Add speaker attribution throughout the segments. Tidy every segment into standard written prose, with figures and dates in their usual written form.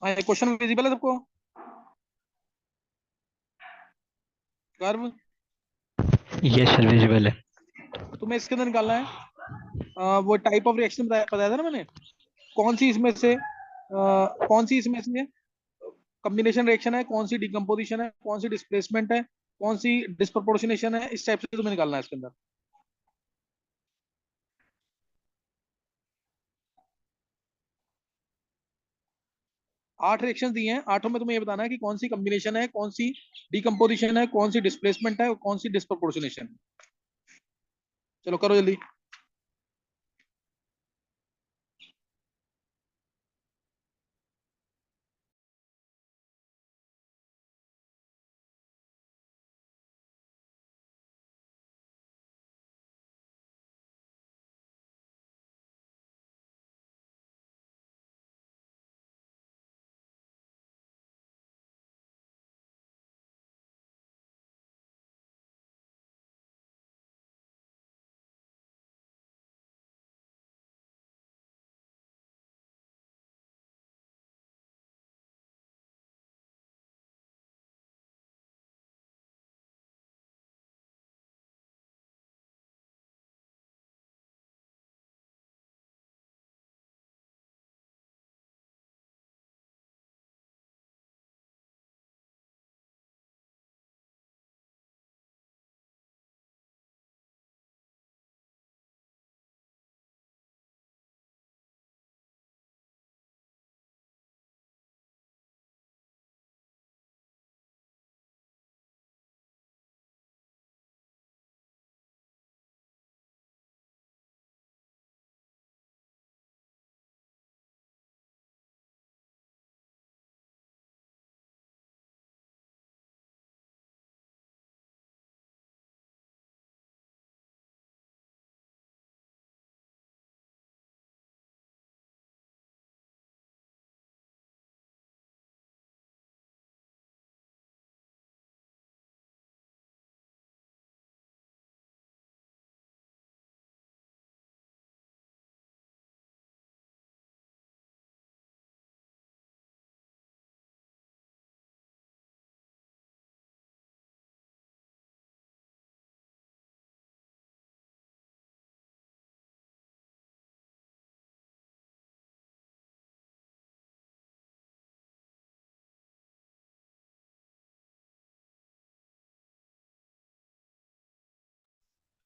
Speaker 1: हाँ, ये question visible है सबको? कर्व
Speaker 2: यस सर विजिबल है।
Speaker 1: तुम्हें इसके अंदर निकालना है। वो टाइप ऑफ रिएक्शन बताया था ना मैंने। कौन सी इसमें से कौन सी इसमें से कॉम्बिनेशन रिएक्शन है, कौन सी डिकम्पोजिशन है, कौन सी डिस्प्लेसमेंट है, कौन सी डिस्प्रोपोर्शनेशन है, इस टाइप से तुम्हें निकालना है इसके अंदर। 8 रिएक्शन दिए हैं, आठों में तुम्हें ये बताना है कि कौन सी कॉम्बिनेशन है, कौन सी डिकम्पोजिशन है, कौन सी डिस्प्लेसमेंट है और कौन सी डिस्प्रोपोर्शनेशन है। चलो करो जल्दी।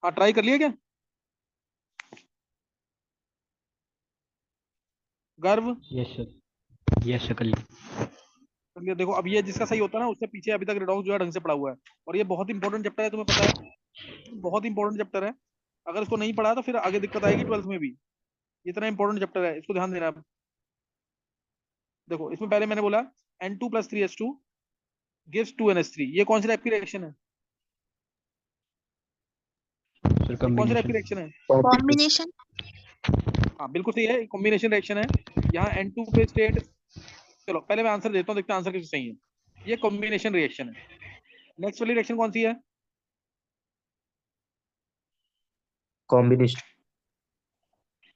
Speaker 1: हाँ, ट्राई कर लिया क्या? गर्व
Speaker 2: यस सर। यस सर कर लिया।
Speaker 1: कर लिया। देखो अब ये जिसका सही होता है ना उससे पीछे अभी तक रेडॉक्स जो है ढंग से पढ़ा हुआ है। और ये बहुत इंपॉर्टेंट चैप्टर है, तुम्हें पता है। बहुत इंपॉर्टेंट चैप्टर है। अगर इसको नहीं पढ़ा तो फिर आगे दिक्कत आएगी 12th में भी। इतना इंपॉर्टेंट चैप्टर है, इसको ध्यान देना है। देखो इसमें पहले मैंने बोला N2+3H2 गिव्स 2NH3। ये कौन सी टाइप की रिएक्शन है?
Speaker 2: सर
Speaker 1: ये कौन सी टाइप की
Speaker 2: कॉम्बिनेशन।
Speaker 1: रिएक्शन है?
Speaker 3: कॉम्बिनेशन।
Speaker 1: हाँ बिल्कुल सही है, कॉम्बिनेशन रिएक्शन है। यहाँ N2 पे स्टेट। चलो पहले मैं आंसर देता हूँ, देखते हैं आंसर किस सही है। ये कॉम्बिनेशन रिएक्शन है। नेक्स्ट वाली रिएक्शन कौन सी है?
Speaker 4: कॉम्बिनेशन।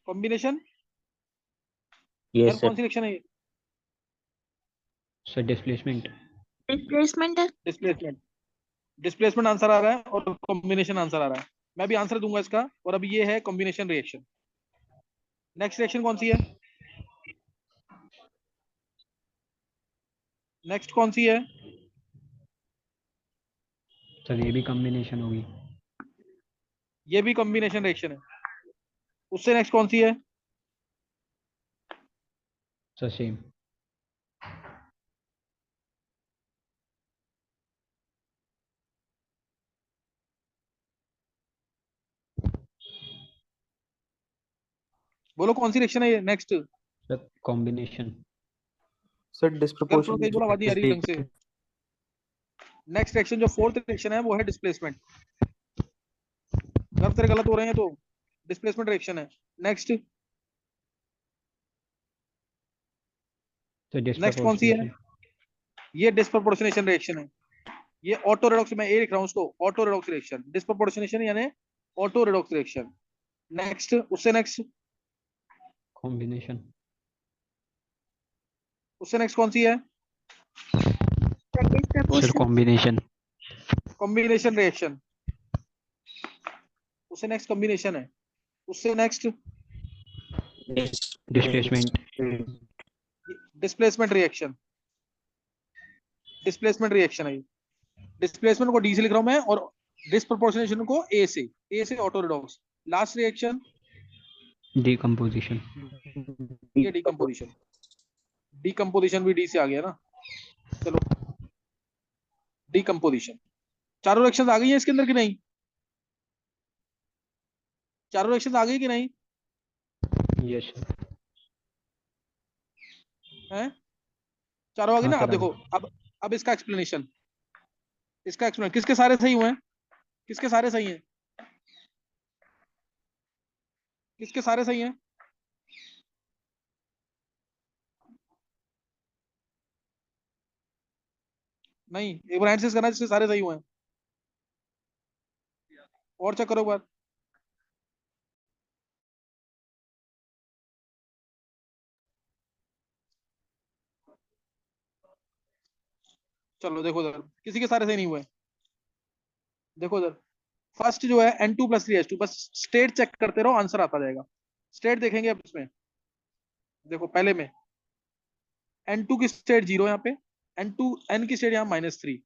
Speaker 1: कॉम्बिनेशन।
Speaker 4: यस
Speaker 1: यार
Speaker 4: सर।
Speaker 1: कौन सी रिएक्शन है ये?
Speaker 2: Sir displacement.
Speaker 3: डिस्प्लेसमेंट है।
Speaker 1: डिस्प्लेसमेंट। डिस्प्लेसमेंट आंसर आ रहा है और कॉम्बिनेशन आंसर आ रहा है। मैं भी आंसर दूंगा इसका, और अभी ये है कॉम्बिनेशन रिएक्शन। नेक्स्ट रिएक्शन कौन सी है? नेक्स्ट कौन सी है?
Speaker 2: सर ये भी कॉम्बिनेशन होगी।
Speaker 1: ये भी कॉम्बिनेशन रिएक्शन है। उससे नेक्स्ट कौन सी है?
Speaker 2: Sir same.
Speaker 1: बोलो कौन सी रिएक्शन है ये नेक्स्ट?
Speaker 2: Sir combination.
Speaker 4: सर
Speaker 1: अगर थोड़ा तेज बोला, आवाज नहीं आ रही ढंग से।
Speaker 4: डिस्प्रोपोर्शनेशन।
Speaker 1: नेक्स्ट रिएक्शन जो फोर्थ रिएक्शन है वो है डिस्प्लेसमेंट। अगर तेरे गलत हो रहे हैं तो डिस्प्लेसमेंट रिएक्शन है। नेक्स्ट।
Speaker 2: सर
Speaker 1: नेक्स्ट कौन सी है?
Speaker 2: डिस्प्रोपोर्शनेशन।
Speaker 1: ये डिस्प्रोपोर्शनेशन रिएक्शन है। ये ऑटो रेडॉक्स, मैं ए लिख रहा हूँ उसको, ऑटो रेडॉक्स रिएक्शन। डिस्प्रोपोर्शनेशन यानी ऑटो रेडॉक्स रिएक्शन। नेक्स्ट, उससे नेक्स्ट।
Speaker 2: कॉम्बिनेशन।
Speaker 1: उससे नेक्स्ट कौन सी है?
Speaker 3: That is
Speaker 2: sir
Speaker 3: proportion.
Speaker 2: Combination.
Speaker 1: Combination reaction. उससे नेक्स्ट कॉम्बिनेशन है। उससे next
Speaker 2: displacement.
Speaker 1: Displacement reaction. Displacement reaction है ये। डिस्प्लेसमेंट को डी से लिख रहा हूं मैं, और डिस्प्रोपोर्शनेशन को ए से auto redox. Last reaction
Speaker 2: decomposition.
Speaker 1: ये डिकम्पोजिशन। डिकम्पोजिशन भी डी से आ गया ना। चलो डिकम्पोजिशन। चारों रिएक्शन आ गई है इसके अंदर कि नहीं? चारों रिएक्शन आ गई कि नहीं?
Speaker 2: Yes sir.
Speaker 1: हैं? चारों आ गई
Speaker 2: हाँ
Speaker 1: ना। अब
Speaker 2: सर, आ
Speaker 1: देखो,
Speaker 2: गई।
Speaker 1: अब इसका एक्सप्लेनेशन। इसका एक्सप्लेनेशन किसके सारे सही हुए हैं? किसके सारे सही हैं? किसके सारे सही हैं? नहीं, एक बार हैंड से करना जिसके सारे सही हुए हैं। और चेक करो एक बार। चलो देखो उधर, किसी के सारे सही नहीं हुए। देखो उधर, फर्स्ट जो है N2 प्लस 3H2, बस स्टेट चेक करते रहो, आंसर आता जाएगा। स्टेट देखेंगे अब इसमें। देखो पहले में N2 की स्टेट 0 यहाँ पे, N की स्टेट यहाँ -3,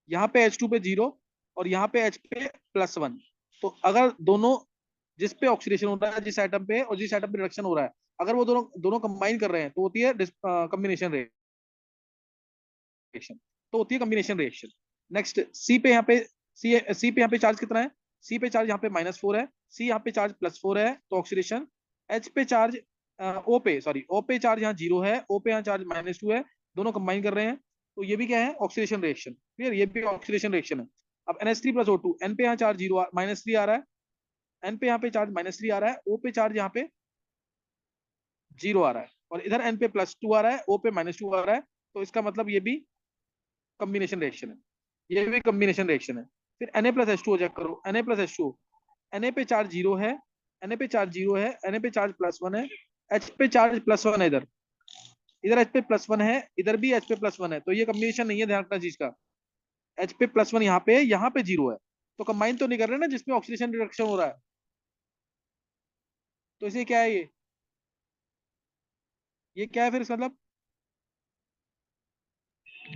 Speaker 1: यहाँ पे H2 पे 0, और यहाँ पे H पे +1। तो अगर दोनों, जिस पे ऑक्सीडेशन हो रहा है जिस एटम पे, और जिस एटम पे रिडक्शन हो रहा है, अगर वो दोनों दोनों कंबाइन कर रहे हैं तो होती है कॉम्बिनेशन रिएक्शन। तो होती है कॉम्बिनेशन रिएक्शन। नेक्स्ट सी पे, यहाँ पे सी पे यहाँ पे चार्ज कितना है? सी पे चार्ज यहाँ पे -4 है, सी यहाँ पे चार्ज +4 है, तो ऑक्सीडेशन। एच पे चार्ज, ओ पे, सॉरी, ओ पे चार्ज यहाँ 0 है, ओ पे यहाँ चार्ज -2 है, दोनों कंबाइन कर रहे हैं, तो ये भी क्या है? Oxidation reaction. क्लियर? ये भी ऑक्सीडेशन रिएक्शन है। अब NH3 + O2, एन पे यहाँ चार्ज 0 -3 आ रहा है, एन पे यहाँ पे चार्ज -3 आ रहा है, ओ पे चार्ज यहाँ पे 0 आ रहा है, और इधर एन पे +2 आ रहा है, ओ पे -2 आ रहा है, तो इसका मतलब ये भी कॉम्बिनेशन रिएक्शन है। ये भी कॉम्बिनेशन रिएक्शन है। फिर Na+H2O चेक करो, Na+H2O, Na पे चार्ज 0 है, Na पे चार्ज 0 है, Na पे चार्ज +1 है, H पे चार्ज +1 है, इधर इधर H पे +1 है, इधर भी H पे +1 है, तो ये कॉम्बिनेशन नहीं है, ध्यान रखना चीज का। H पे +1 यहाँ पे 0 है, तो कंबाइन तो नहीं कर रहे ना जिसमें ऑक्सीडेशन रिडक्शन हो रहा है, तो इसे क्या है ये क्या है फिर इसका मतलब?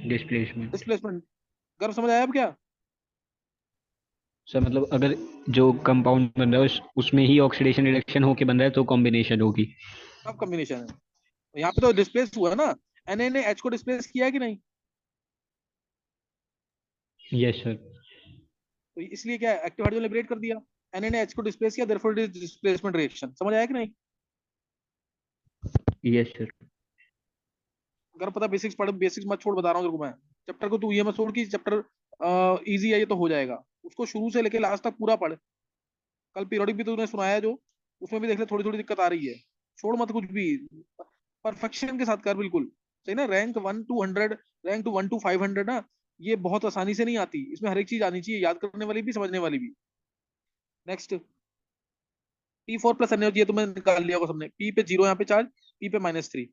Speaker 2: डिस्प्लेसमेंट।
Speaker 1: डिस्प्लेसमेंट। गर्व समझ आया अब क्या?
Speaker 2: सर मतलब अगर जो कंपाउंड बन रहा है उसमें ही ऑक्सीडेशन रिडक्शन होके बन रहा है तो कॉम्बिनेशन होगी।
Speaker 1: सब कॉम्बिनेशन है। यहाँ पे तो डिस्प्लेस हुआ है ना, Na ने H को डिस्प्लेस किया है कि नहीं?
Speaker 2: Yes sir.
Speaker 1: तो इसलिए क्या है, एक्टिव हाइड्रोजन लिबरेट कर दिया, Na ने H को डिस्प्लेस किया, therefore it is displacement reaction. समझ आया कि नहीं?
Speaker 2: Yes sir.
Speaker 1: अगर पता बेसिक्स पढ़, बेसिक्स मत छोड़, बता रहा हूँ तेरे को मैं। चैप्टर को तू ये मत छोड़ कि चैप्टर इजी है ये तो हो जाएगा, उसको शुरू से लेके लास्ट तक पूरा पढ़। कल पीरियोडिक भी तूने सुनाया जो, उसमें भी देख ले थोड़ी थोड़ी दिक्कत आ रही है। छोड़ मत कुछ भी, परफेक्शन के साथ कर बिल्कुल। सही ना? Rank 1 to 100, rank to 1 to 500 ना, ये बहुत आसानी से नहीं आती, इसमें हर एक चीज आनी चाहिए, याद करने वाली भी, समझने वाली भी। नेक्स्ट P4 + NaOH, ये तो मैंने निकाल लिया होगा सबने। P पे 0 यहाँ पे चार्ज, P पे -3,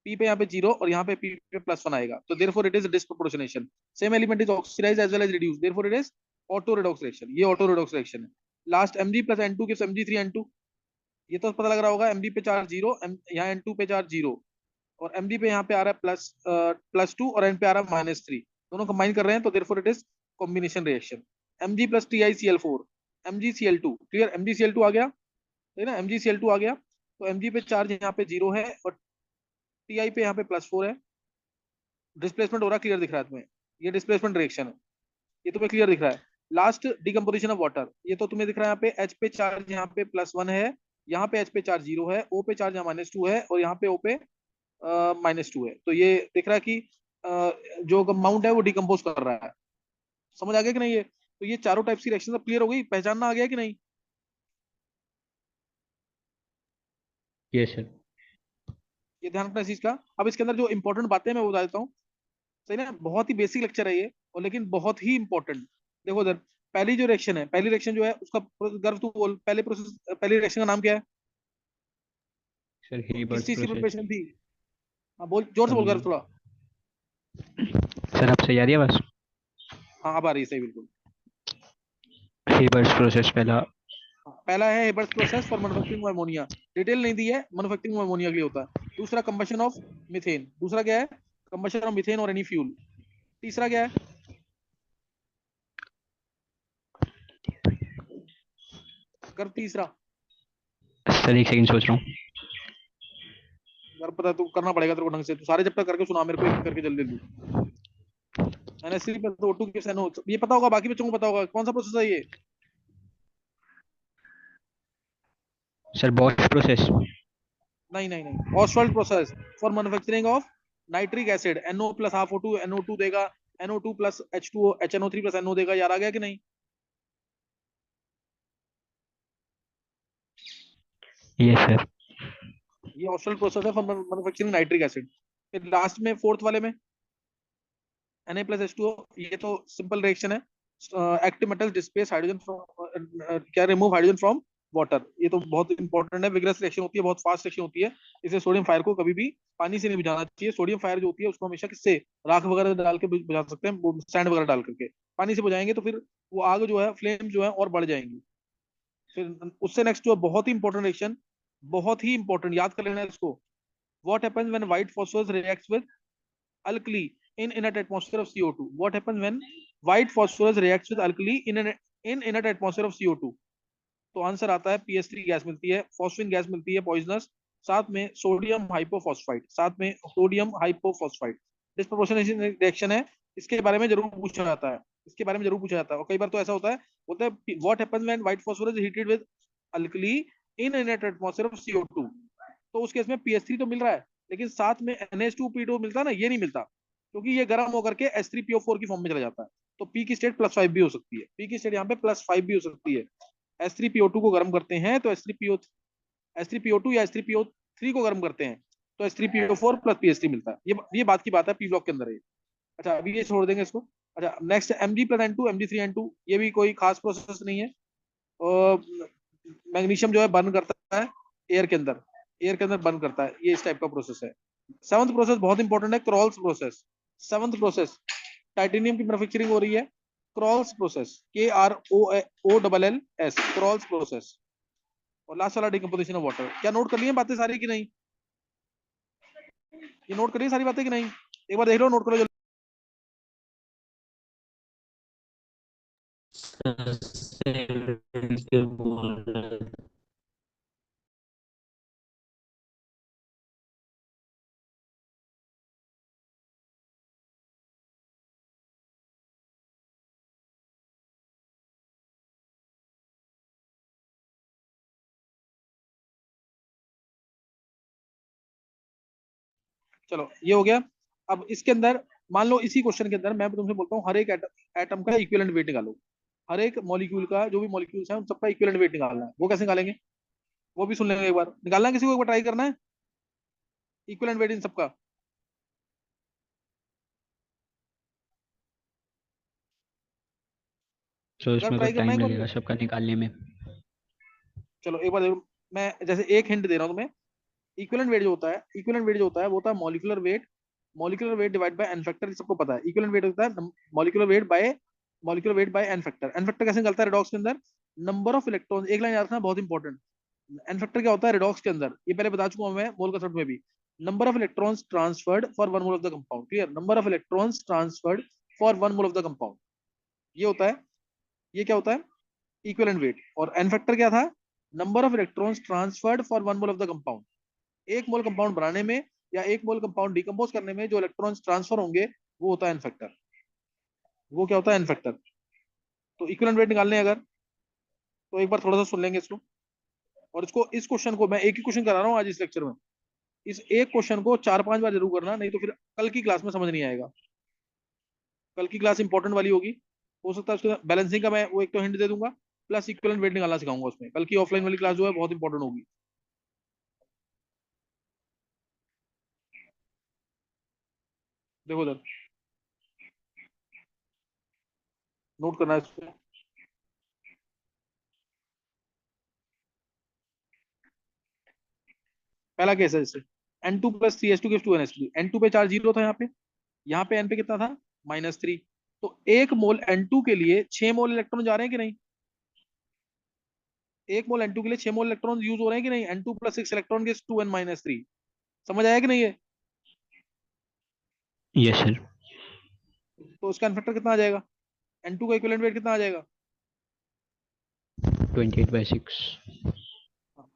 Speaker 1: P पे यहाँ पे 0, और यहाँ पे P पे +1 आएगा, तो therefore it is disproportionation. Same element is oxidise as well as reduce, therefore it is auto redox reaction. ये ऑटो रिडॉक्स रिएक्शन है। Last Mg + N2 gives Mg3N2। ये तो पता लग रहा होगा, Mg पे चार्ज 0, यहाँ N2 पे चार्ज 0, और Mg पे यहाँ पे आ रहा है +2, और N पे आ रहा है -3, दोनों कंबाइन कर रहे हैं, तो therefore it is combination reaction. Mg + TiCl4, MgCl2। Clear? MgCl2 आ गया, है ना? MgCl2 आ गया, तो Mg पे चार्ज यहाँ पे 0 है, और Ti पे यहाँ पे +4 है। डिस्प्लेसमेंट हो रहा है, क्लियर दिख रहा है तुम्हें? ये डिस्प्लेसमेंट रिएक्शन है, ये तुम्हें क्लियर दिख रहा है। लास्ट डिकम्पोजिशन ऑफ वाटर, ये तो तुम्हें दिख रहा है, यहाँ पे H पे चार्ज यहाँ पे +1 है, यहाँ पे H पे चार्ज 0 है, O पे चार्ज यहाँ -2 है, और यहाँ पे O पे -2 है, तो ये दिख रहा है कि जो कंपाउंड है वो डिकम्पोज कर रहा है। समझ आ गया कि नहीं? ये तो ये चारों टाइप्स की रिएक्शन सब क्लियर हो गई, पहचानना आ गया कि नहीं?
Speaker 2: Yes sir.
Speaker 1: ये ध्यान रखना इस चीज का। अब इसके अंदर जो इंपॉर्टेंट बातें मैं बता देता हूँ। सही ना? बहुत ही बेसिक लेक्चर है ये, और लेकिन बहुत ही इंपॉर्टेंट। देखो उधर, पहली जो रिएक्शन है, पहली रिएक्शन जो है उसका, गर्व तू बोल, पहले प्रोसेस, पहली रिएक्शन का नाम क्या है?
Speaker 2: सर
Speaker 1: किस
Speaker 2: हिबर्ट
Speaker 1: चीज की
Speaker 2: प्रोसेस।
Speaker 1: प्रिपरेशन थी? हाँ बोल, जोर से बोल कर थोड़ा।
Speaker 2: सर अब सही आ रही है बस।
Speaker 1: हाँ अब आ रही है सही बिल्कुल।
Speaker 2: हेबर्स प्रोसेस पहला।
Speaker 1: हाँ, पहला है Haber's process for manufacturing ammonia, detail नहीं दी है, मैन्युफैक्चरिंग अमोनिया के लिए होता है। दूसरा कंबशन ऑफ मीथेन, दूसरा क्या है, कंबशन ऑफ मीथेन और एनी फ्यूल। तीसरा क्या है, कर तीसरा।
Speaker 2: सर एक सेकंड सोच रहा हूँ।
Speaker 1: यार पता है, तू करना पड़ेगा तेरे को ढंग से, तू सारे चैप्टर करके सुना मेरे को एक एक करके जल्दी जल्दी। एनएससी पे तो O2 के SNO ये पता होगा, बाकी बच्चों को पता होगा कौन सा प्रोसेस है ये।
Speaker 2: Sir Bosch process.
Speaker 1: नहीं नहीं नहीं, Oswald process for manufacturing of nitric acid, NO plus half O2 NO2 देगा, NO2 plus H2O HNO3 plus NO देगा। यार आ गया कि नहीं।
Speaker 2: ये सर।
Speaker 1: ये ऑसवाल्ड प्रोसेस है फॉर मैन्युफैक्चरिंग नाइट्रिक एसिड। फिर लास्ट में फोर्थ वाले में Na प्लस H2O, ये तो सिंपल रिएक्शन है। Active metal displace hydrogen from, क्या रिमूव हाइड्रोजन फ्रॉम वाटर। ये तो बहुत इंपॉर्टेंट है, विग्रस रिएक्शन होती है, बहुत फास्ट रिएक्शन होती है। इसे सोडियम फायर को कभी भी पानी से नहीं बुझाना चाहिए। सोडियम फायर जो होती है उसको हमेशा किससे, राख वगैरह डाल के बुझा सकते हैं, सैंड वगैरह डाल करके। पानी से बुझाएंगे तो फिर वो आग जो है, फ्लेम जो है और बढ़ जाएंगी। फिर उससे नेक्स्ट जो है बहुत ही इंपॉर्टेंट रिएक्शन, बहुत ही इंपॉर्टेंट, याद कर लेना इसको। What happens when white phosphorus reacts with alkali in inert atmosphere of CO2? What happens when white phosphorus reacts with alkali in inert atmosphere of CO2? तो आंसर आता है PS3 गैस मिलती है, फॉस्फिन गैस मिलती है poisonous, साथ में sodium हाइपोफॉस्फाइड, साथ में सोडियम हाइपोफॉस्फाइड। डिस्प्रोपोर्शनेशन रिएक्शन है, इसके बारे में जरूर पूछा जाता है, इसके बारे में जरूर पूछा जाता है। और कई बार तो ऐसा होता है, बोलते हैं what happens when white phosphorus heated with alkali in inert atmosphere of CO2। तो उस केस में PS3 तो मिल रहा है, लेकिन साथ में NH2P2 मिलता है ना, ये नहीं मिलता, क्योंकि ये गर्म होकर के H3PO4 की फॉर्म में चला जाता है। तो पी की स्टेट +5 भी हो सकती है, पी की स्टेट यहाँ पे +5 भी हो सकती है। H3PO2 को गर्म करते हैं तो H3PO2 या H3PO3 को गर्म करते हैं तो H3PO4 प्लस PS3 मिलता है। ये बात की बात है, पी ब्लॉक के अंदर है। अच्छा अभी ये छोड़ देंगे इसको। अच्छा नेक्स्ट Mg+N2 Mg3N2, ये भी कोई खास प्रोसेस नहीं है। मैग्नीशियम जो है बर्न करता है एयर के अंदर, एयर के अंदर बर्न करता है, ये इस टाइप का प्रोसेस है। सेवंथ प्रोसेस बहुत इंपॉर्टेंट है, crawls process. Seventh process, titanium की मैन्युफैक्चरिंग हो रही है, crawls process, KROLLS, crawls process. और लास्ट वाला डिकम्पोजिशन ऑफ वाटर। क्या नोट कर लिए बातें सारी कि नहीं, ये नोट करिए सारी बातें कि नहीं, एक बार देख लो, नोट करो जल्दी। चलो ये हो गया। अब इसके अंदर मान लो इसी क्वेश्चन के अंदर मैं तुमसे बोलता हूँ हर एक एटम का इक्विवेलेंट वेट निकालो। हर एक मॉलिक्यूल का, जो भी मॉलिक्यूल्स हैं उन सबका इक्विवेलेंट वेट निकालना है। वो कैसे निकालेंगे, वो भी सुन लेंगे एक बार। निकालना है, किसी को एक बार ट्राई करना है इक्विवेलेंट वेट इन सबका।
Speaker 2: तो
Speaker 1: अगर
Speaker 2: इसमें तो
Speaker 1: ट्राई करना
Speaker 2: टाइम
Speaker 1: है एक
Speaker 2: लगेगा
Speaker 1: बार।
Speaker 2: सबका निकालने में।
Speaker 1: चलो एक बार जरूर, मैं जैसे एक हिंट दे रहा हूँ तुम्हें। इक्विवेलेंट वेट जो होता है, इक्विवेलेंट वेट जो होता है वो होता है molecular weight, molecular weight divide by n factor, सबको पता है। इक्विवेलेंट वेट होता है molecular weight by n factor. N factor कैसे निकलता है रेडॉक्स के अंदर, नंबर ऑफ इलेक्ट्रॉन, एक लाइन याद रखना बहुत इंपॉर्टेंट। एन फैक्टर क्या होता है रेडॉक्स के अंदर, ये पहले बता चुका हूं मैं मोल कंसेप्ट में भी। Number of electrons transferred for one mole of the compound, clear, number of electrons transferred for one mole of the compound, ये होता है, ये क्या होता है, इक्विवेलेंट वेट। और एन फैक्टर क्या था, number of electrons transferred for one mole of the compound. एक मोल कंपाउंड बनाने में या एक मोल कंपाउंड डिकम्पोज करने में जो इलेक्ट्रॉन्स ट्रांसफर होंगे वो होता है एन फैक्टर, वो क्या होता है एन फैक्टर। तो इक्विवेलेंट वेट निकालने अगर, तो एक बार थोड़ा सा सुन लेंगे इसको। और इसको, इस क्वेश्चन को मैं एक ही क्वेश्चन करा रहा हूँ आज इस लेक्चर में, इस एक क्वेश्चन को 4-5 बार जरूर करना, नहीं तो फिर कल की क्लास में समझ नहीं आएगा। कल की क्लास इंपॉर्टेंट वाली होगी, हो सकता है उसके बैलेंसिंग का मैं वो एक तो हिंट दे दूंगा, प्लस इक्विवेलेंट वेट निकालना सिखाऊंगा उसमें। कल की ऑफलाइन वाली क्लास जो है बहुत इंपॉर्टेंट होगी। देखो उधर, नोट करना है इसको। पहला केस है इससे, N2 plus 3H2 gives 2NH3। N2 पे चार्ज 0 था यहाँ पे N पे कितना था, -3। तो 1 मोल N2 के लिए 6 मोल इलेक्ट्रॉन जा रहे हैं कि नहीं, 1 मोल N2 के लिए 6 मोल इलेक्ट्रॉन यूज हो रहे हैं कि नहीं, N2 plus 6 electron gives 2N-3। समझ आया कि नहीं है?
Speaker 2: Yes sir.
Speaker 1: तो उसका फैक्टर कितना आ जाएगा, N2 का इक्विवेलेंट वेट कितना आ जाएगा,
Speaker 2: 28/6।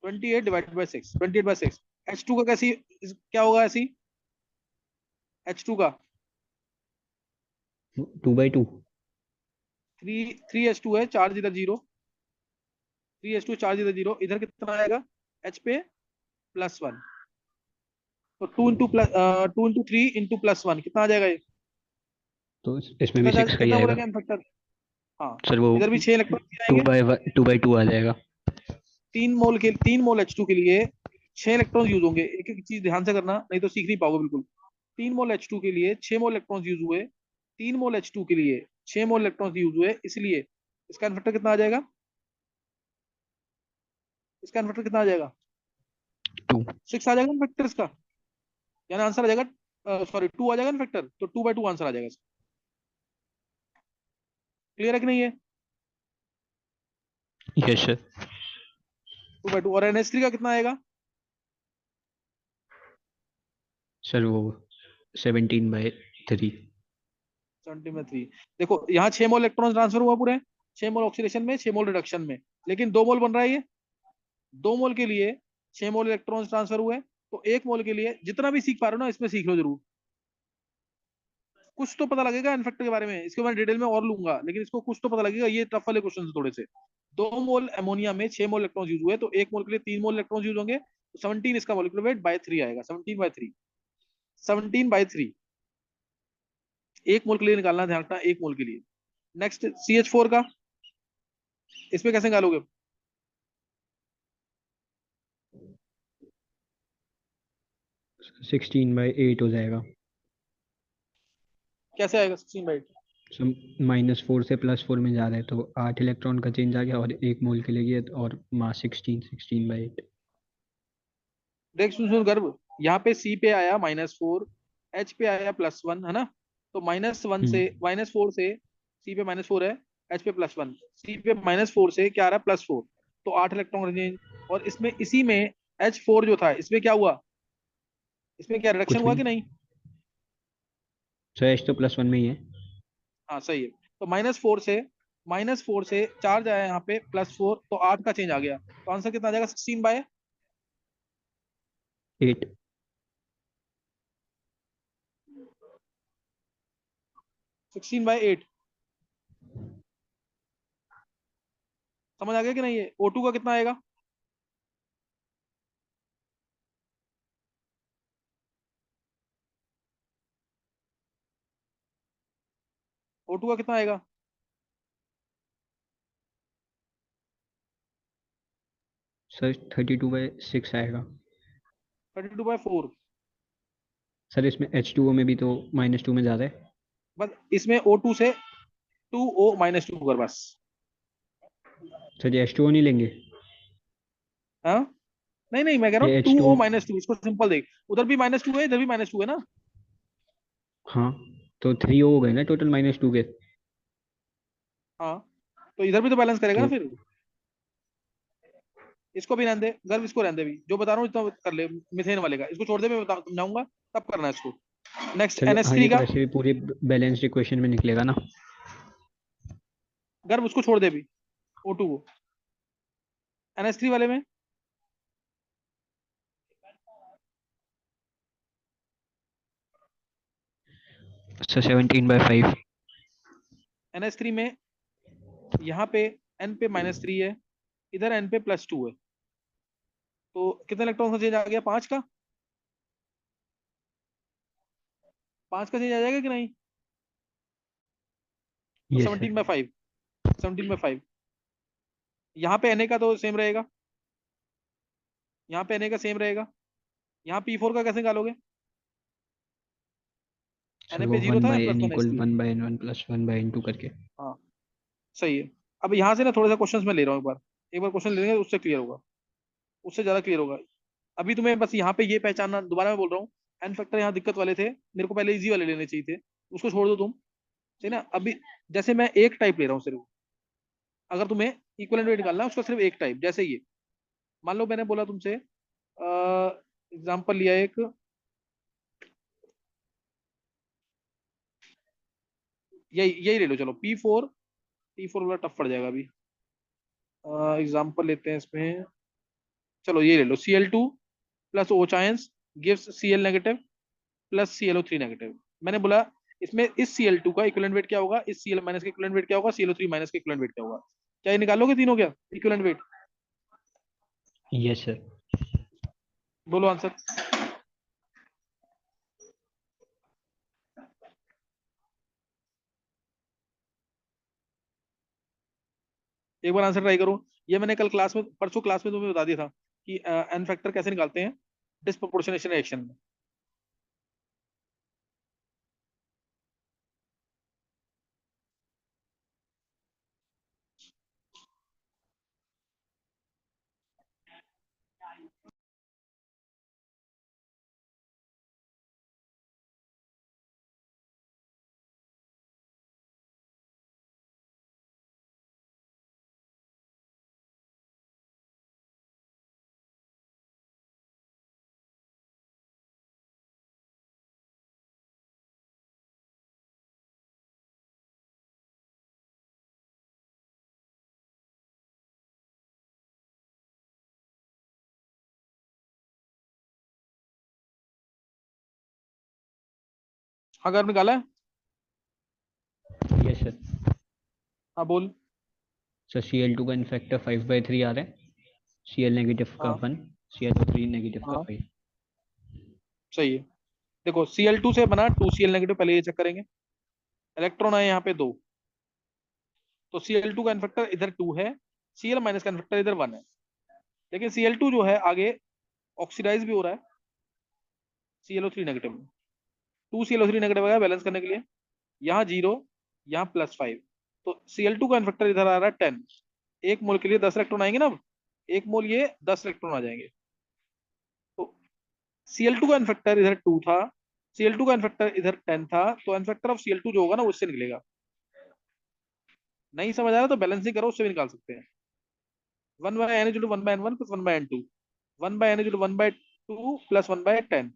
Speaker 1: 28/6, 28/6। H2 का कैसी क्या होगा ऐसी, H2 का
Speaker 2: 2/2।
Speaker 1: 3H2 है, चार्ज इधर 0, 3H2 चार्ज इधर 0, इधर कितना आएगा, H पे +1। तो 2 इंटू 3 इंटू +1 कितना आ जाएगा ये,
Speaker 2: तो इसमें भी 6 का ही
Speaker 1: कितना
Speaker 2: आएगा
Speaker 1: बोलेंगे एन फैक्टर। हाँ,
Speaker 2: सर। वो
Speaker 1: इधर भी 6 इलेक्ट्रॉन
Speaker 2: टू
Speaker 1: आएंगे।
Speaker 2: बाई 2/2 आ जाएगा।
Speaker 1: 3 मोल H2 के लिए 6 इलेक्ट्रॉन यूज होंगे। एक एक चीज ध्यान से करना, नहीं तो सीख नहीं पाओगे बिल्कुल। 3 मोल H2 के लिए 6 मोल इलेक्ट्रॉन यूज हुए, 3 मोल H2 के लिए 6 मोल इलेक्ट्रॉन यूज हुए, इसलिए इसका फैक्टर कितना आ जाएगा, इसका फैक्टर कितना आ जाएगा,
Speaker 2: 2।
Speaker 1: 6 आ जाएगा फैक्टर इसका, यानी आंसर आ जाएगा, सॉरी 2 आ जाएगा ना फैक्टर, तो 2/2 आंसर आ जाएगा। क्लियर है कि नहीं है,
Speaker 2: यस सर।
Speaker 1: 2/2। और NH3 का कितना आएगा,
Speaker 2: सर वो 17/3।
Speaker 1: 17/3। देखो यहाँ 6 मोल इलेक्ट्रॉन ट्रांसफर हुआ पूरे, 6 मोल ऑक्सीडेशन में, 6 मोल रिडक्शन में, लेकिन 2 मोल बन रहा है ये। 2 मोल के लिए 6 मोल इलेक्ट्रॉन ट्रांसफर हुए, तो 1 मोल के लिए जितना भी सीख पा रहे हो ना इसमें सीख लो जरूर, कुछ तो पता लगेगा इनफेक्ट के बारे में। इसके मैं डिटेल में और लूंगा, लेकिन इसको कुछ तो पता लगेगा। ये टफ वाले क्वेश्चन थोड़े से। 2 मोल अमोनिया में 6 मोल इलेक्ट्रॉन यूज हुए, तो 1 मोल के लिए 3 मोल इलेक्ट्रॉन यूज होंगे, तो 17 इसका मॉलिक्यूलर वेट बाय 3 आएगा, 17/3। 17/3 1 मोल के लिए निकालना, ध्यान रखना 1 मोल के लिए। नेक्स्ट CH4 का, इसमें कैसे निकालोगे,
Speaker 2: 16/8 हो जाएगा।
Speaker 1: कैसे आएगा 16/8?
Speaker 2: -4 से +4 में जा रहा है तो 8 इलेक्ट्रॉन का चेंज आ गया, और 1 मोल के लिए ये, और मास 16/8।
Speaker 1: देख सुन सुन गर्भ, यहाँ पे C पे आया -4, H पे आया +1, है ना। तो -1 से -4 से, C पे -4 है, H पे +1, C पे -4 से क्या आ रहा है, +4। तो 8 इलेक्ट्रॉन चेंज। और इसमें इसी में H4 जो था, इसमें क्या हुआ, इसमें क्या रिडक्शन
Speaker 2: कुछ भी
Speaker 1: हुआ कि
Speaker 2: नहीं
Speaker 1: नहीं।
Speaker 2: सर, H तो +1 में ही है।
Speaker 1: हाँ सही है। तो -4 से चार्ज आया यहाँ पे +4, तो 8 का चेंज आ गया, तो आंसर कितना आ जाएगा,
Speaker 2: 8।
Speaker 1: 16/8। समझ आ गया कि नहीं है। O2 का कितना आएगा, O2 का कितना आएगा,
Speaker 2: सर 32/6 आएगा।
Speaker 1: 32/4।
Speaker 2: सर इसमें H2O में भी तो -2 में जा रहा है।
Speaker 1: बस इसमें O2 से 2O-2 कर बस।
Speaker 2: सर ये H2O नहीं लेंगे?
Speaker 1: हाँ, नहीं नहीं, मैं कह रहा
Speaker 2: ये
Speaker 1: हूँ two O
Speaker 2: H2O।
Speaker 1: Minus two इसको सिंपल देख, उधर भी -2 है, इधर भी -2 है ना।
Speaker 2: हाँ, तो 3O हो गए ना टोटल -2 के।
Speaker 1: हाँ, तो इधर भी तो बैलेंस करेगा ना
Speaker 2: तो
Speaker 1: फिर। इसको भी रहने दे गर्व, इसको रहने दे भी, जो बता रहा हूँ इतना कर ले। मिथेन वाले का इसको छोड़ दे, मैं समझाऊंगा तब करना है इसको। नेक्स्ट
Speaker 2: सर हाँ,
Speaker 1: NH3
Speaker 2: ये तो
Speaker 1: का,
Speaker 2: वैसे भी पूरे बैलेंस्ड इक्वेशन में निकलेगा ना।
Speaker 1: गर्व उसको छोड़ दे भी, O2 को। NH3 वाले में
Speaker 2: सर 17/5।
Speaker 1: NH3 में यहाँ पे N पे -3 है, इधर N पे +2 है, तो कितने इलेक्ट्रॉन का चेंज आ गया, 5 का। 5 का चेंज आ जाएगा कि नहीं। तो
Speaker 2: यस सर।
Speaker 1: 17/5, 17/5। यहाँ पे Na का तो सेम रहेगा, यहाँ पे Na का सेम रहेगा। यहाँ P4 का कैसे निकालोगे,
Speaker 2: सर
Speaker 1: Na
Speaker 2: वो
Speaker 1: पे 0
Speaker 2: 1
Speaker 1: था या
Speaker 2: बाई एन
Speaker 1: +1 है
Speaker 2: इक्वल
Speaker 1: इसलिए।
Speaker 2: 1/n1 + 1/n2 करके।
Speaker 1: हाँ सही है। अब यहाँ से ना थोड़ा सा क्वेश्चंस में ले रहा हूँ, एक बार क्वेश्चन ले लेंगे, उससे क्लियर होगा, उससे ज्यादा क्लियर होगा। अभी तुम्हें बस यहाँ पे ये पहचानना, दोबारा मैं बोल रहा हूँ, एन फैक्टर यहाँ दिक्कत वाले थे, मेरे को पहले इजी वाले लेने चाहिए थे, उसको छोड़ दो तुम, ठीक है ना। अभी जैसे मैं एक टाइप ले रहा हूँ सिर्फ, अगर तुम्हें इक्विवेलेंट वेट निकालना है उसका सिर्फ एक टाइप, जैसे ये मान लो मैंने बोला तुमसे, एग्जाम्पल लिया एक, यही यही ले लो चलो, P4 वाला टफ पड़ जाएगा अभी, एग्जाम्पल लेते हैं इसमें, चलो ये ले लो, Cl2 प्लस O चाइंस gives Cl negative plus ClO3 negative. मैंने बोला इसमें इस Cl2 का इक्विवेलेंट वेट क्या होगा, इस Cl माइनस का इक्विवेलेंट वेट क्या होगा, ClO3 माइनस का इक्विवेलेंट वेट क्या होगा, क्या ये निकालोगे तीनों क्या इक्विवेलेंट वेट?
Speaker 2: Yes sir.
Speaker 1: बोलो आंसर। एक बार आंसर ट्राई करो। ये मैंने कल क्लास में, परसों क्लास में तुम्हें बता दिया था कि एन फैक्टर कैसे निकालते हैं डिस्प्रोपोर्शनेशन रिएक्शन में। अगर निकाला है,
Speaker 2: यस सर।
Speaker 1: हाँ बोल।
Speaker 2: सर Cl2 का इनफैक्टर 5/3 आ रहा है, Cl नेगेटिव का
Speaker 1: हाँ
Speaker 2: 1, ClO3 नेगेटिव का
Speaker 1: हाँ
Speaker 2: 5।
Speaker 1: सही है। देखो Cl2 से बना 2Cl नेगेटिव, पहले ये चेक करेंगे, इलेक्ट्रॉन आए यहाँ पे दो, तो Cl2 का इन्फेक्टर इधर 2 है, Cl माइनस का इन्फेक्टर इधर 1 है, लेकिन Cl2 जो है आगे ऑक्सीडाइज भी हो रहा है ClO3 नेगेटिव में, 2 ClO3 नेगेटिव आया बैलेंस करने के लिए, यहाँ 0, यहाँ +5, तो Cl2 का इन्फेक्टर इधर आ रहा है 10, एक मोल के लिए 10 इलेक्ट्रॉन आएंगे ना, अब एक मोल ये 10 इलेक्ट्रॉन आ जाएंगे, तो Cl2 का इन्फेक्टर इधर 2 था, Cl2 का इन्फेक्टर इधर 10 था, तो इन्फेक्टर ऑफ Cl2 जो होगा ना वो उससे निकलेगा। नहीं समझ आ रहा तो बैलेंसिंग करो, उससे भी निकाल सकते हैं, 1/n = 1/n1 + 1/n2, 1/n = 1/2 + 1/10,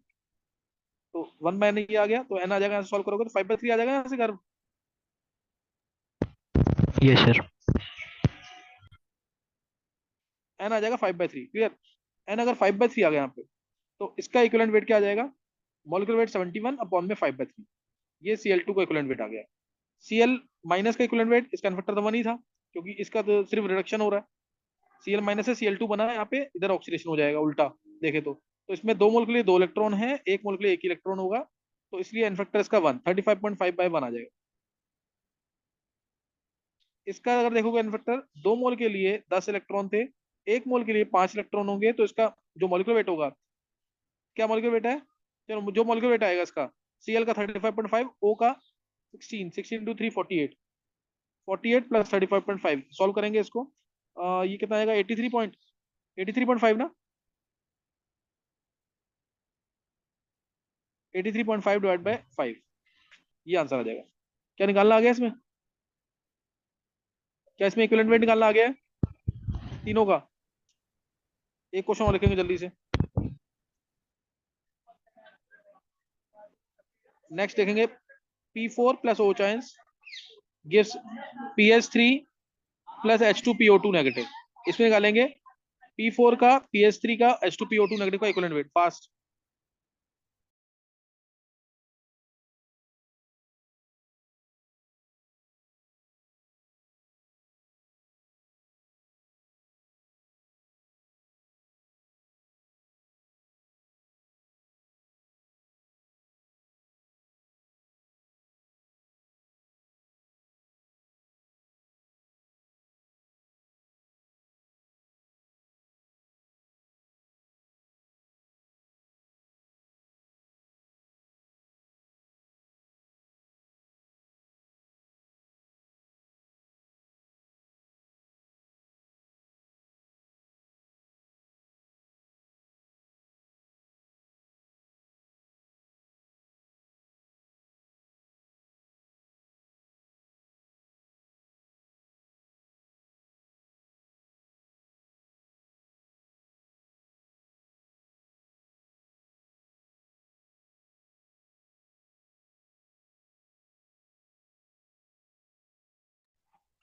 Speaker 1: तो 1/n ये आ गया, तो n आ जाएगा, यहाँ से सॉल्व करोगे तो 5/3 आ जाएगा यहाँ से कर,
Speaker 2: यस सर।
Speaker 1: n आ जाएगा 5/3, क्लियर। n अगर 5/3 आ गया यहाँ पे, तो इसका इक्विवेलेंट वेट क्या आ जाएगा, मॉलिक्यूलर वेट 71 अपॉन में 5/3, ये Cl2 का इक्विवेलेंट वेट आ गया। Cl माइनस का इक्विवेलेंट वेट, इसका इन्फेक्टर तो 1 ही था, क्योंकि इसका तो सिर्फ रिडक्शन हो रहा है, Cl माइनस से Cl2 बना है, यहाँ पे इधर ऑक्सीडेशन हो जाएगा उल्टा, देखे तो इसमें दो मोल के लिए दो इलेक्ट्रॉन है, एक मोल के लिए एक इलेक्ट्रॉन होगा, तो इसलिए इन्फेक्टर इसका 1 35.5/1 आ जाएगा। इसका अगर देखोगे इन्फेक्टर, दो मोल के लिए 10 इलेक्ट्रॉन थे, एक मोल के लिए 5 इलेक्ट्रॉन होंगे, तो इसका जो मॉलिक्यूलर वेट होगा, क्या मॉलिक्यूलर वेट है, चलो जो मॉलिक्यूलर वेट आएगा इसका, Cl का 35.5, O का 16 × 3 48, 48 + 35.5 सॉल्व करेंगे इसको, ये कितना आएगा, 83.5 ना, 83.5 डिवाइड बाय 5, ये आंसर आ जाएगा। क्या निकालना आ गया इसमें, क्या इसमें इक्विवेलेंट वेट निकालना आ गया है तीनों का? एक क्वेश्चन और लिखेंगे जल्दी से, नेक्स्ट देखेंगे, P4 + O चाइंस गिव्स PS3 + H2PO2 नेगेटिव, इसमें निकालेंगे P4 का, PS3 का, H2PO2 नेगेटिव का इक्विवेलेंट वेट, फास्ट।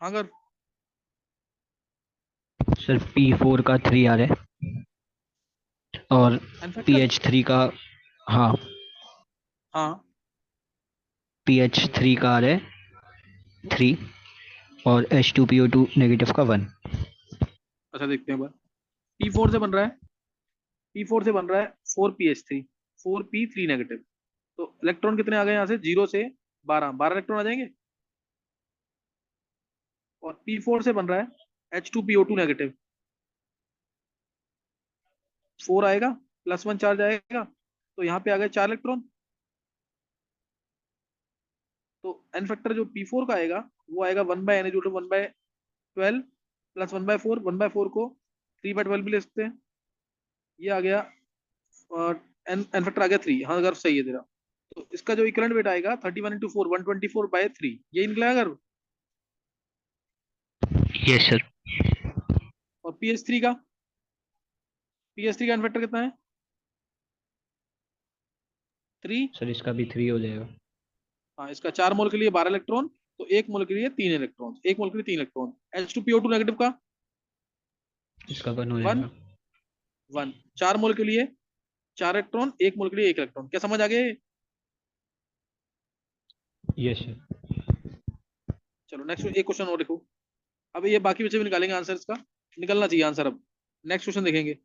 Speaker 1: हाँ कर।
Speaker 2: सर P4 का 3 आ रहा है और
Speaker 1: इनफेक्टर।
Speaker 2: PH3 का, हाँ
Speaker 1: हाँ
Speaker 2: PH3 का आ रहा है 3 और H2PO2 नेगेटिव का 1।
Speaker 1: अच्छा देखते हैं एक बार। P4 से बन रहा है, P4 से बन रहा है 4PH3, 4P3 नेगेटिव। तो इलेक्ट्रॉन कितने आ गए यहाँ से, 0 से 12 इलेक्ट्रॉन आ जाएंगे। और P4 से बन रहा है H2PO2 नेगेटिव, 4 आएगा, +1 चार्ज आएगा, तो यहाँ पे आ गए 4 इलेक्ट्रॉन। तो एन फैक्टर जो P4 का आएगा वो आएगा 1/n 1/12 प्लस 1/4, 1/4 को 3/12 भी ले सकते हैं। ये आ गया, और एन एन फैक्टर आ गया 3। हाँ अगर सही है तेरा, तो इसका जो इक्विवेलेंट वेट आएगा 31 × 4 124/3, ये निकला अगर।
Speaker 2: Yes sir.
Speaker 1: और पीएच थ्री का एन फैक्टर कितना है, 3।
Speaker 2: सर इसका भी 3 हो जाएगा।
Speaker 1: हाँ इसका 4 मोल के लिए 12 इलेक्ट्रॉन, तो 1 मोल के लिए 3 इलेक्ट्रॉन, 1 मोल के लिए 3 इलेक्ट्रॉन। H2PO2 नेगेटिव का
Speaker 2: इसका 1 हो
Speaker 1: 1,
Speaker 2: जाएगा।
Speaker 1: 1 4 मोल के लिए 4 इलेक्ट्रॉन, 1 मोल के लिए 1 इलेक्ट्रॉन। क्या समझ आ गए?
Speaker 2: Yes sir.
Speaker 1: चलो नेक्स्ट एक क्वेश्चन और देखो। अब ये बाकी बच्चे भी निकालेंगे आंसर, इसका निकलना चाहिए आंसर। अब नेक्स्ट क्वेश्चन देखेंगे।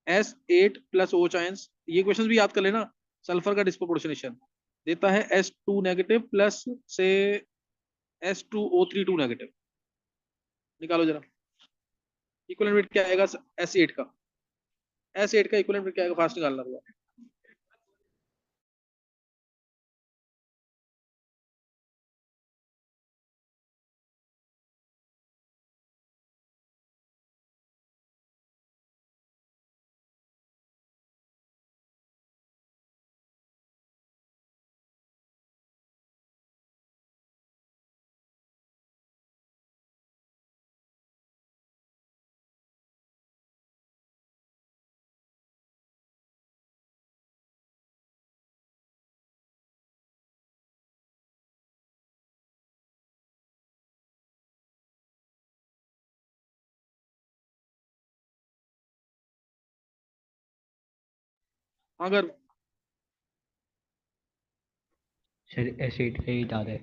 Speaker 1: S8 प्लस OH आयंस, ये क्वेश्चन भी याद कर लेना। सल्फर का डिस्प्रोपोर्शनेशन देता है S2 नेगेटिव प्लस से S2O32 नेगेटिव। निकालो जरा, इक्विवेलेंट वेट क्या आएगा S8 का, S8 का इक्विवेलेंट वेट क्या आएगा, फास्ट निकालना होगा। अगर
Speaker 2: सर S8 का 8 आ रहा है।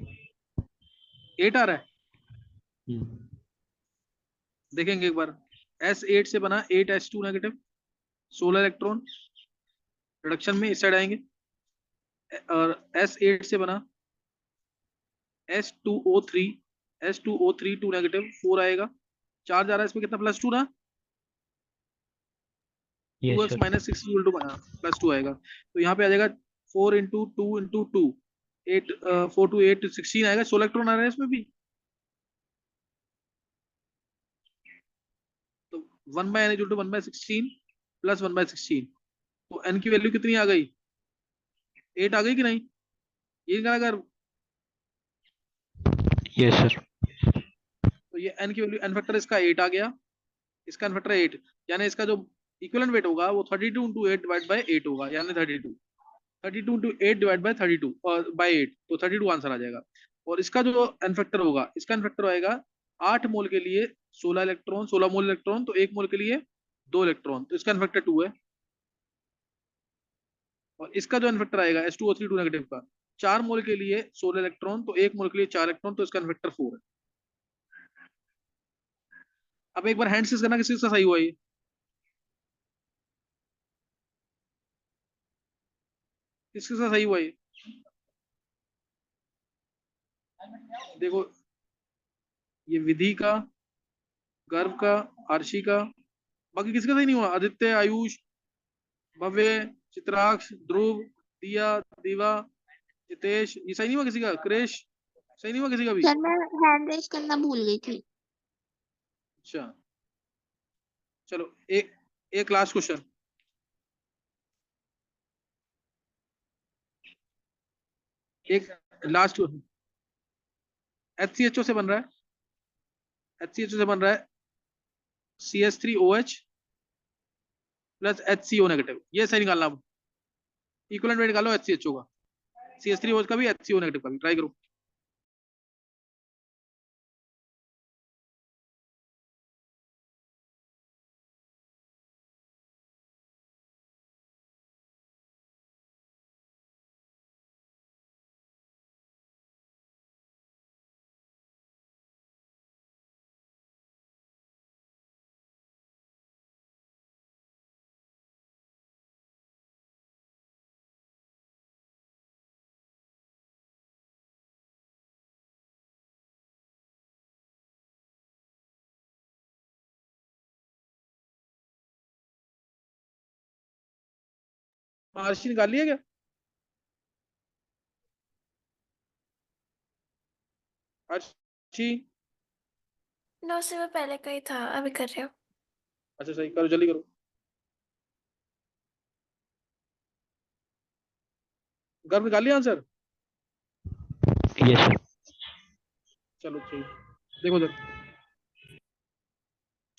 Speaker 1: 8 आ रहा है,
Speaker 2: हम्म।
Speaker 1: देखेंगे एक बार। S8 से बना 8H2 नेगेटिव, 16 इलेक्ट्रॉन रिडक्शन में इस साइड आएंगे। और S8 से बना S2O3, S2O3 2 नेगेटिव 4 आएगा। चार्ज आ रहा है इसमें कितना, +2 ना,
Speaker 2: यस
Speaker 1: 2x
Speaker 2: सर।
Speaker 1: -6 +2 आएगा। तो यहाँ पे आ जाएगा 4 × 2 × 2, 8 4 to 8 16 आएगा। 16 इलेक्ट्रॉन आ रहा है इसमें भी। तो 1/n = 1/16 प्लस 1/16, तो n की वैल्यू कितनी आ गई, 8 आ गई कि नहीं, ये निकाला अगर।
Speaker 2: Yes sir.
Speaker 1: तो ये n की वैल्यू, n फैक्टर इसका 8 आ गया, इसका n फैक्टर 8, यानी इसका जो इक्विवेलेंट वेट होगा वो 32 × 8 डिवाइड बाय 8 होगा, यानी 32। 32 × 8 डिवाइड बाय 32 और बाय 8, तो 32 आंसर आ जाएगा। और इसका जो एन फैक्टर होगा, इसका एन फैक्टर आएगा 8 मोल के लिए 16 इलेक्ट्रॉन, 16 मोल इलेक्ट्रॉन, तो 1 मोल के लिए 2 इलेक्ट्रॉन, तो इसका एन फैक्टर 2 है। और इसका जो एन फैक्टर आएगा S2O32 नेगेटिव का, 4 मोल के लिए 16 इलेक्ट्रॉन, तो 1 मोल के लिए 4 इलेक्ट्रॉन, तो इसका एन फैक्टर 4 है। अब एक बार हैंड से करना किसी का सही हुआ ये, किसके साथ सही हुआ ये, देखो। ये विधि का, गर्भ का, आरशी का, बाकी किसका सही नहीं हुआ, आदित्य, आयुष, भव्य, चित्राक्ष, ध्रुव, दिया, दिवा, जितेश, ये सही नहीं हुआ किसी का, क्रेश, सही नहीं हुआ किसी का भी।
Speaker 3: सर मैं हैंड रेस करना भूल गई थी।
Speaker 1: अच्छा चलो, एक लास्ट क्वेश्चन। एक लास्ट क्वेश्चन। HCHO से बन रहा है, HCHO से बन रहा है CH3OH प्लस HCO नेगेटिव, ये सही निकालना। अब इक्विवेलेंट वेट निकालो HCHO का, CH3OH का भी, HCO नेगेटिव का भी, ट्राई करो। आरसी निकाल लिया क्या? आरसी?
Speaker 5: नो से वो पहले का ही था, अभी कर रहे हो।
Speaker 1: अच्छा सही, करो जल्दी करो। गर्भ निकाल लिया आंसर?
Speaker 2: Yes sir.
Speaker 1: चलो सही। देखो सर,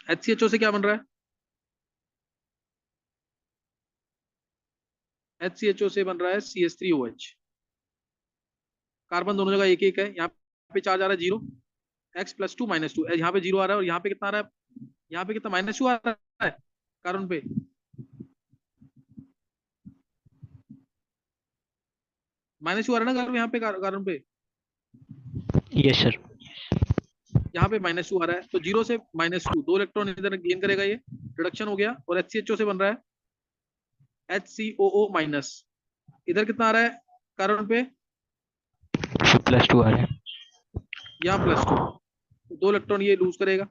Speaker 1: HCHO से क्या बन रहा है? HCHO से बन रहा है CH3OH। कार्बन दोनों जगह एक एक है, यहाँ पे चार्ज आ रहा है 0, x+2 - 2, यहाँ पे 0 आ रहा है, और यहाँ पे कितना आ रहा है? यहाँ पे कितना -2 आ रहा है कार्बन पे। -2 आ रहा है ना कार्बन यहाँ पे, कार्बन पे।
Speaker 2: Yes sir.
Speaker 1: यहाँ पे -2 आ रहा है, तो 0 से -2, 2 इलेक्ट्रॉन इधर गेन करेगा, ये रिडक्शन हो गया। और HCHO से बन रहा है HCOO-। इधर कितना आ रहा है कार्बन पे?
Speaker 2: +2 आ रहा है।
Speaker 1: यहाँ +2, 2 इलेक्ट्रॉन ये लूज करेगा।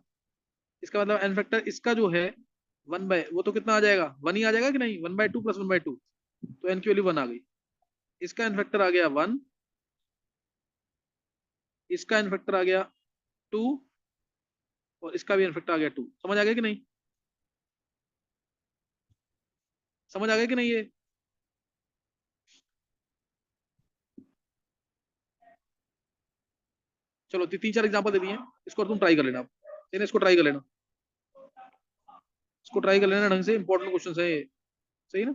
Speaker 1: इसका मतलब एन फैक्टर इसका जो है 1 वो तो कितना आ जाएगा, 1 ही आ जाएगा कि नहीं, 1/2 + 1/2, तो एन की वैल्यू 1 आ गई। इसका एन फैक्टर आ गया 1, इसका एन फैक्टर आ गया 2, और इसका भी एन फैक्टर आ गया 2। समझ आ गया कि नहीं? समझ आ गया कि नहीं ये? चलो 3-4 एग्जांपल दे दिए, इसको तुम ट्राई कर लेना। इसको ट्राई कर लेना, इसको ट्राई कर लेना ढंग से, इंपॉर्टेंट क्वेश्चन है ये। सही ना?